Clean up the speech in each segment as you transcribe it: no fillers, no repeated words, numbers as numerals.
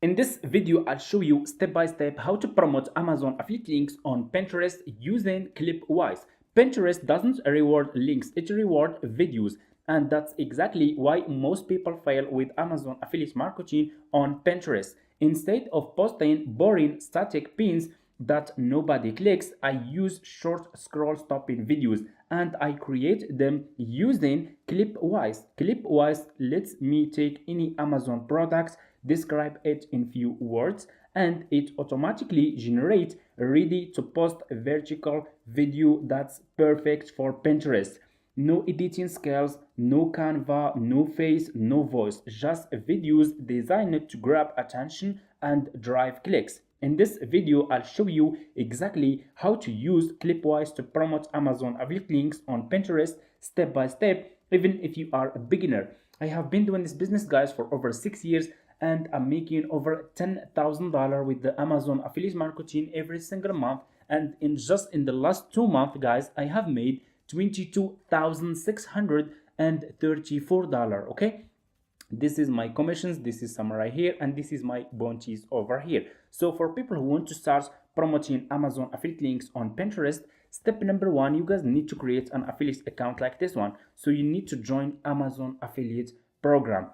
In this video, I'll show you step by step how to promote Amazon affiliate links on Pinterest using Clipwise. Pinterest doesn't reward links, it rewards videos. And that's exactly why most people fail with Amazon affiliate marketing on Pinterest. Instead of posting boring static pins that nobody clicks, I use short scroll stopping videos and I create them using Clipwise. Clipwise lets me take any Amazon products, describe it in few words, and it automatically generates a ready to post vertical video that's perfect for Pinterest. No editing skills, no Canva, no face, no voice, just videos designed to grab attention and drive clicks. In this video, I'll show you exactly how to use Clipwise to promote Amazon affiliate links on Pinterest step by step, even if you are a beginner. I have been doing this business, guys, for over 6 years and I'm making over $10,000 with the Amazon affiliate marketing every single month. And in the last 2 months, guys, I have made $22,634. Okay, this is my commissions, this is summary here, and this is my bounties over here. So for people who want to start promoting Amazon affiliate links on Pinterest, step number one, you guys need to create an affiliate account like this one. So you need to join Amazon affiliate program.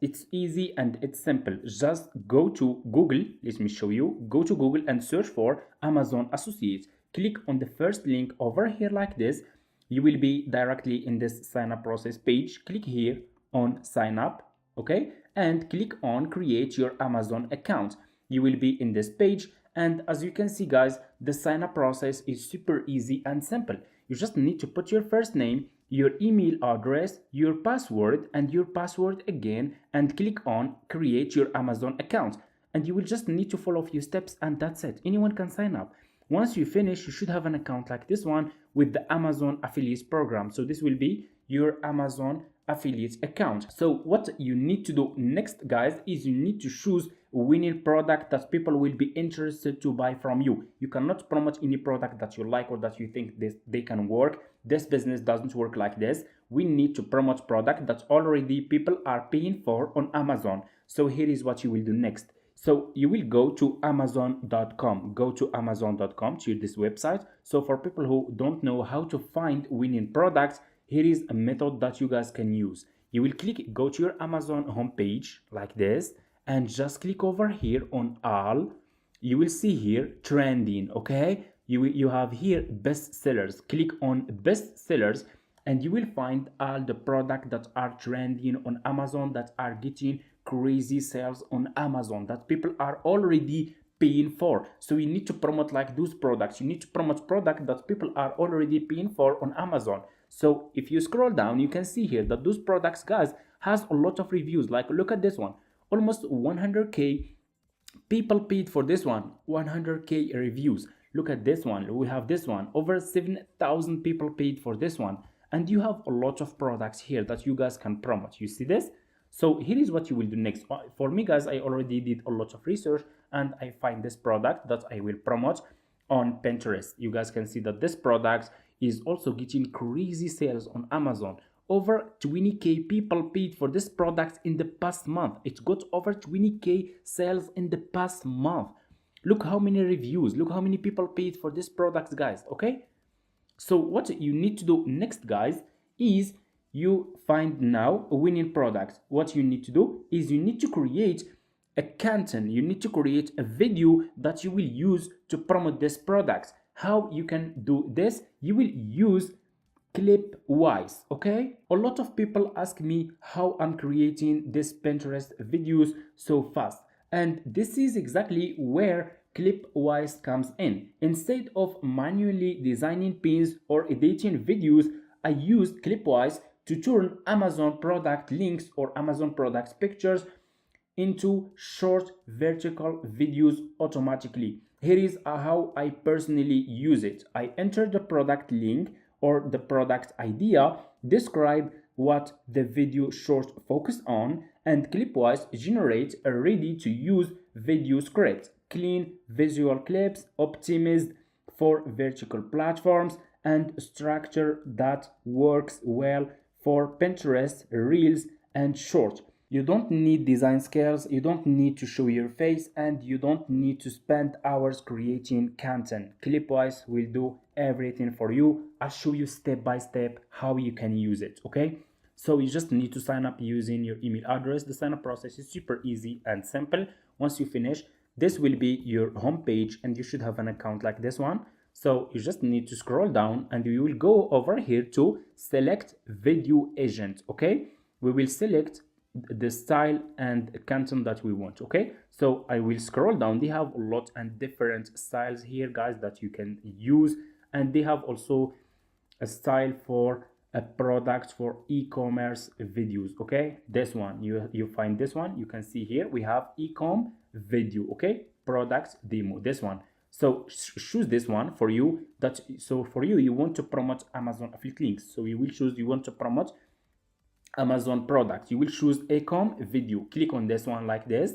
It's easy and it's simple. Just go to Google. Let me show you. Go to Google and search for Amazon Associates. Click on the first link over here like this. You will be directly in this sign up process page. Click here on sign up, okay, and click on create your Amazon account. You will be in this page, and as you can see, guys, the sign up process is super easy and simple. You just need to put your first name, your email address, your password, and your password again, and click on create your Amazon account. And you will just need to follow a few steps, and that's it. Anyone can sign up. Once you finish, you should have an account like this one with the Amazon affiliate program. So this will be your Amazon affiliate account. So what you need to do next, guys, is you need to choose a winning product that people will be interested to buy from you. You cannot promote any product that you like or that you think they can work. This business doesn't work like this. We need to promote product that already people are paying for on Amazon. So here is what you will do next. So you will go to amazon.com. Go to amazon.com, to this website. So for people who don't know how to find winning products, here is a method that you guys can use. You will go to your Amazon homepage like this and just click over here on all. You will see here trending, okay? You have here best sellers. Click on best sellers and you will find all the products that are trending on Amazon, that are getting crazy sales on Amazon, that people are already paying for. So you need to promote like those products. You need to promote products that people are already paying for on Amazon. So if you scroll down, you can see here that those products, guys, has a lot of reviews. Like look at this one, almost 100k people paid for this one, 100k reviews. Look at this one. We have this one, over 7,000 people paid for this one. And you have a lot of products here that you guys can promote. You see this? So here is what you will do next. For me, guys, I already did a lot of research and I find this product that I will promote on Pinterest. You guys can see that this product is also getting crazy sales on Amazon. Over 20k people paid for this product in the past month. It got over 20k sales in the past month. Look how many reviews, look how many people paid for this product, guys. Okay, so what you need to do next, guys, is you find now a winning product. What you need to do is you need to create a content. You need to create a video that you will use to promote this product. How you can do this? You will use Clipwise. Okay, a lot of people ask me how I'm creating this Pinterest videos so fast, and this is exactly where Clipwise comes in. Instead of manually designing pins or editing videos, I used Clipwise to turn Amazon product links or Amazon products pictures into short vertical videos automatically. Here is how I personally use it. I enter the product link or the product idea, describe what the video short focus on, and Clipwise generates a ready to use video script, clean visual clips optimized for vertical platforms, and structure that works well for Pinterest, Reels, and Short. You don't need design skills, you don't need to show your face, and you don't need to spend hours creating content. Clipwise will do everything for you. I'll show you step by step how you can use it, okay? So you just need to sign up using your email address. The sign up process is super easy and simple. Once you finish, this will be your home page and you should have an account like this one. So you just need to scroll down and you will go over here to select video agent, okay? We will select the style and content that we want, okay? So I will scroll down. They have a lot and different styles here, guys, that you can use, and they have also a style for a product for e-commerce videos, okay? This one, you find this one, you can see here we have e-com video, okay? Products demo, this one. So choose this one for you. So for you, you want to promote Amazon affiliate links, so you will choose, you want to promote Amazon product, you will choose ecom video. Click on this one like this,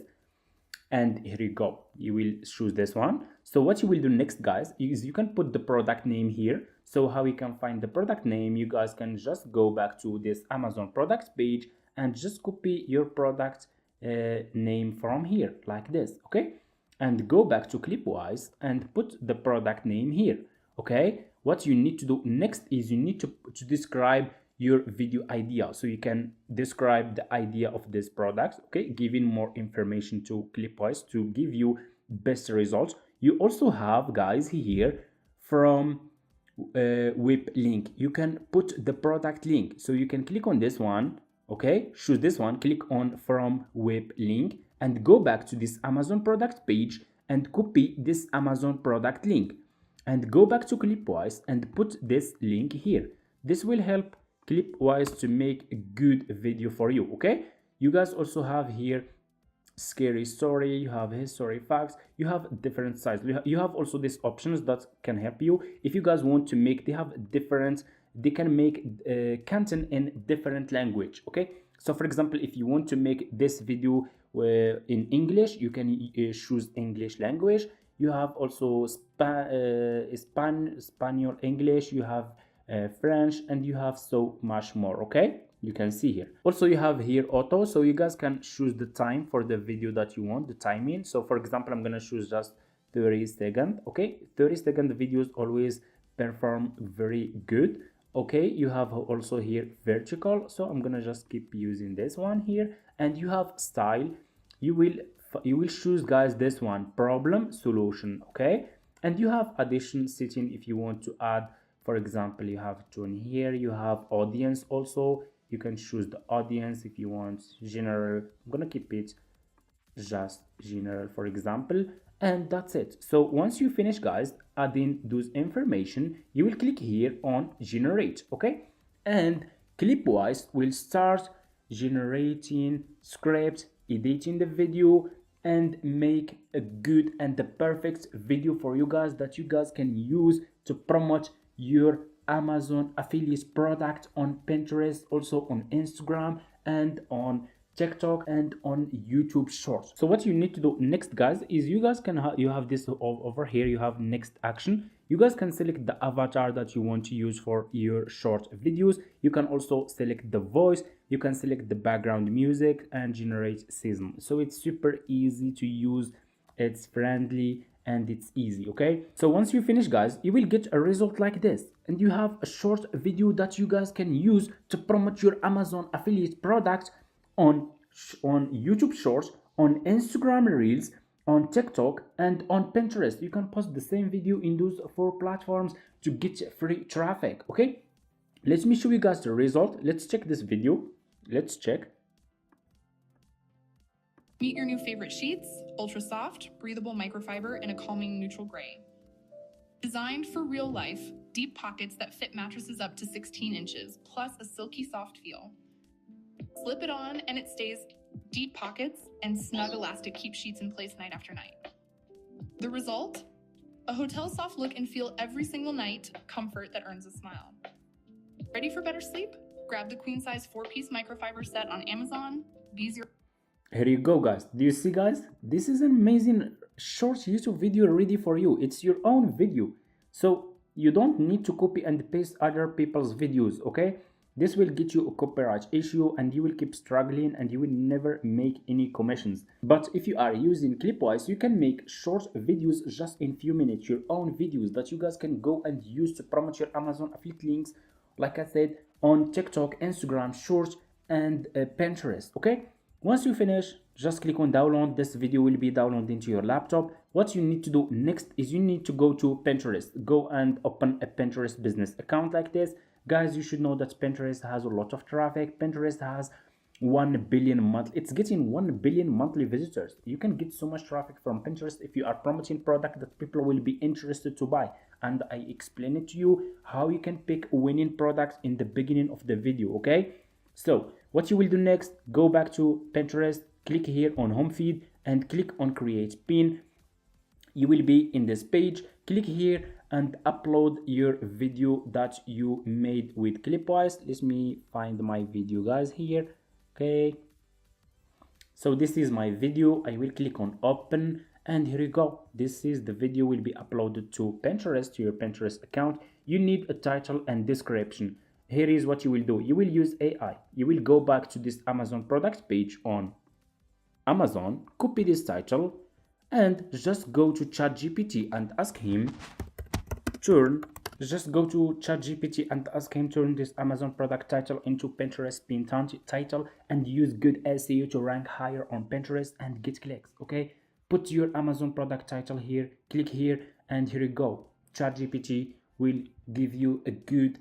and here you go, you will choose this one. So what you will do next, guys, is you can put the product name here. So how you can find the product name, you guys can just go back to this Amazon products page and just copy your product name from here like this, okay? And go back to Clipwise and put the product name here, okay? What you need to do next is you need to describe your video idea. So you can describe the idea of this product, okay, giving more information to Clipwise to give you best results. You also have, guys, here from web link, you can put the product link. So you can click on this one, okay, choose this one, click on from web link and go back to this Amazon product page and copy this Amazon product link and go back to Clipwise and put this link here. This will help Clipwise to make a good video for you, okay? You guys also have here scary story, you have history facts, you have different sites, you have also these options that can help you if you guys want to make, they have different, they can make content in different language, okay? So for example, if you want to make this video in English, you can choose English language. You have also Spanish, English, you have French, and you have so much more, okay? You can see here. Also, you have here auto, so you guys can choose the time for the video that you want, the timing. So for example, I'm gonna choose just 30 seconds, okay? 30-second videos always perform very good, okay? You have also here vertical, so I'm gonna just keep using this one here. And you have style, you will choose, guys, this one, problem solution, okay? And you have addition setting if you want to add, for example, you have tone here, you have audience also, you can choose the audience if you want general. I'm gonna keep it just general, for example, and that's it. So once you finish, guys, adding those information, you will click here on generate, okay? And Clipwise will start generating script, editing the video, and make a good and the perfect video for you guys that you guys can use to promote your Amazon affiliate product on Pinterest, also on Instagram and on TikTok and on YouTube Shorts. So what you need to do next, guys, is you guys can you have this over here, you have next action. You guys can select the avatar that you want to use for your short videos. You can also select the voice, you can select the background music and generate season. So it's super easy to use, it's friendly and it's easy, okay? So once you finish, guys, you will get a result like this, and you have a short video that you guys can use to promote your Amazon affiliate product on YouTube Shorts, on Instagram Reels, on TikTok, and on Pinterest. You can post the same video in those 4 platforms to get free traffic, okay? Let me show you guys the result. Let's check this video. Let's check. Meet your new favorite sheets, ultra soft, breathable microfiber in a calming neutral gray. Designed for real life, deep pockets that fit mattresses up to 16 inches, plus a silky soft feel. Slip it on and it stays. Deep pockets and snug elastic keep sheets in place night after night. The result? A hotel soft look and feel every single night, comfort that earns a smile. Ready for better sleep? Grab the queen size 4-piece microfiber set on Amazon. These your Here you go, guys. Do you see, guys? This is an amazing short YouTube video ready for you. It's your own video, so you don't need to copy and paste other people's videos, okay? This will get you a copyright issue and you will keep struggling and you will never make any commissions. But if you are using Clipwise, you can make short videos just in few minutes, your own videos that you guys can go and use to promote your Amazon affiliate links, like I said, on TikTok, Instagram, Shorts, and Pinterest. Okay, once you finish, just click on download. This video will be downloaded into your laptop. What you need to do next is you need to go to Pinterest. Go and open a Pinterest business account like this. Guys, you should know that Pinterest has a lot of traffic. Pinterest has 1 billion monthly. It's getting 1 billion monthly visitors. You can get so much traffic from Pinterest if you are promoting product that people will be interested to buy. And I explain it to you how you can pick winning products in the beginning of the video. Okay, so what you will do next, go back to Pinterest, click here on home feed and click on create pin. You will be in this page. Click here and upload your video that you made with Clipwise. Let me find my video, guys, here. Okay, so this is my video. I will click on open and here you go. This is the video will be uploaded to Pinterest, to your Pinterest account. You need a title and description. Here is what you will do. You will use AI. You will go back to this Amazon product page on Amazon, copy this title and just go to ChatGPT and ask him turn this Amazon product title into Pinterest pin title and use good SEO to rank higher on Pinterest and get clicks. Okay, put your Amazon product title here, click here and here you go. ChatGPT will give you a good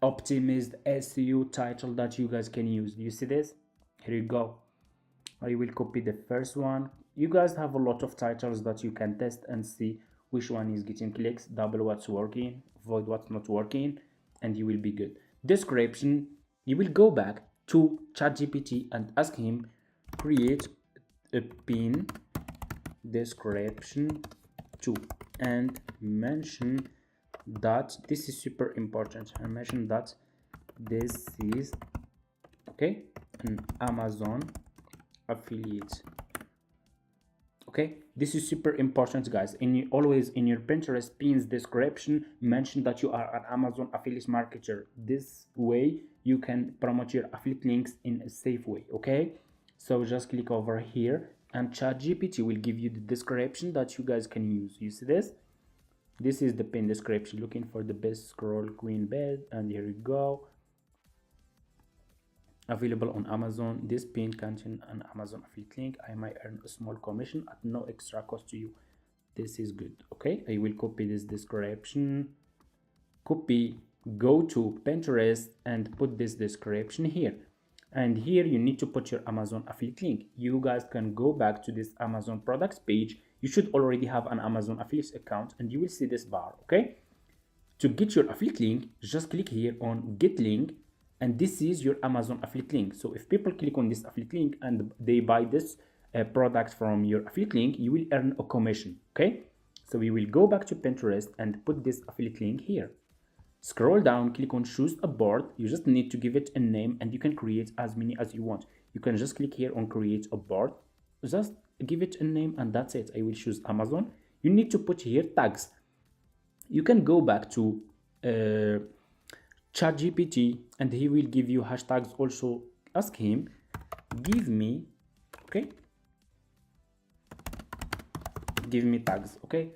optimized SEO title that you guys can use. Do you see this? Here you go. I will copy the first one. You guys have a lot of titles that you can test and see which one is getting clicks, double what's working, avoid what's not working, and you will be good. Description, you will go back to ChatGPT and ask him create a pin description too and mention that this is super important. I mention that this is okay an Amazon affiliate. Okay, this is super important, guys. Always in your Pinterest pins description mention that you are an Amazon affiliate marketer. This way you can promote your affiliate links in a safe way. Okay, so just click over here and ChatGPT will give you the description that you guys can use. You see this? This is the pin description. Looking for the best scroll queen bed, and here you go. Available on Amazon. This pin contains an Amazon affiliate link. I might earn a small commission at no extra cost to you. This is good. Okay, I will copy this description, copy, go to Pinterest and put this description here, and here you need to put your Amazon affiliate link. You guys can go back to this Amazon products page. You should already have an Amazon affiliate account and you will see this bar. Okay, to get your affiliate link, just click here on get link and this is your Amazon affiliate link. So if people click on this affiliate link and they buy this product from your affiliate link, you will earn a commission. Okay, so we will go back to Pinterest and put this affiliate link here. Scroll down, click on choose a board. You just need to give it a name and you can create as many as you want. You can just click here on create a board, just give it a name and that's it. I will choose Amazon. You need to put here tags. You can go back to ChatGPT and he will give you hashtags. Also ask him give me, okay, give me tags. Okay,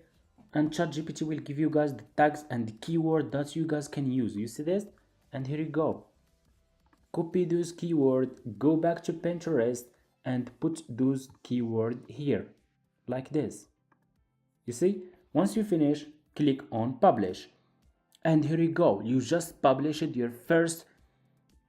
and ChatGPT will give you guys the tags and the keyword that you guys can use. You see this? And here you go. Copy those keywords, go back to Pinterest and put those keywords here like this. You see? Once you finish, click on publish. And here you go. You just published your first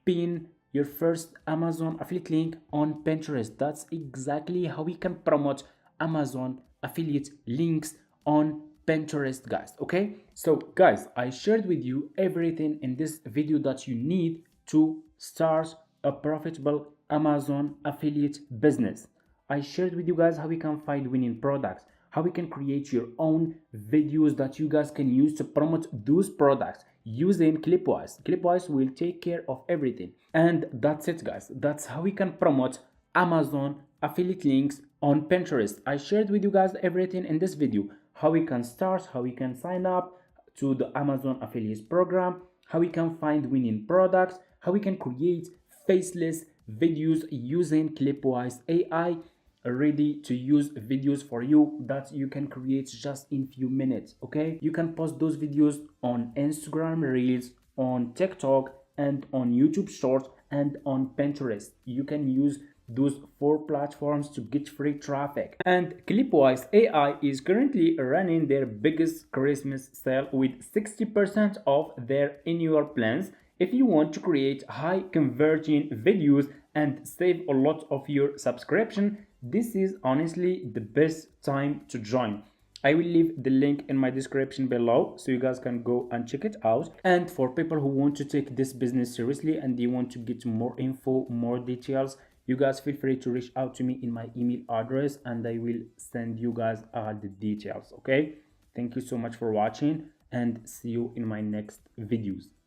pin, your first Amazon affiliate link on Pinterest. That's exactly how we can promote Amazon affiliate links on Pinterest, guys. Okay, so guys, I shared with you everything in this video that you need to start a profitable Amazon affiliate business. I shared with you guys how we can find winning products, how we can create your own videos that you guys can use to promote those products using Clipwise. Clipwise will take care of everything. And that's it, guys. That's how we can promote Amazon affiliate links on Pinterest. I shared with you guys everything in this video, how we can start, how we can sign up to the Amazon affiliates program, how we can find winning products, how we can create faceless videos using Clipwise AI, ready to use videos for you that you can create just in few minutes. Okay, you can post those videos on Instagram Reels, on TikTok, and on YouTube Shorts, and on Pinterest. You can use those 4 platforms to get free traffic. And Clipwise AI is currently running their biggest Christmas sale with 60% off their annual plans. If you want to create high converting videos and save a lot of your subscription, this is honestly the best time to join. I will leave the link in my description below so you guys can go and check it out. And for people who want to take this business seriously and they want to get more info, more details, you guys feel free to reach out to me in my email address and I will send you guys all the details. Okay, thank you so much for watching and see you in my next videos.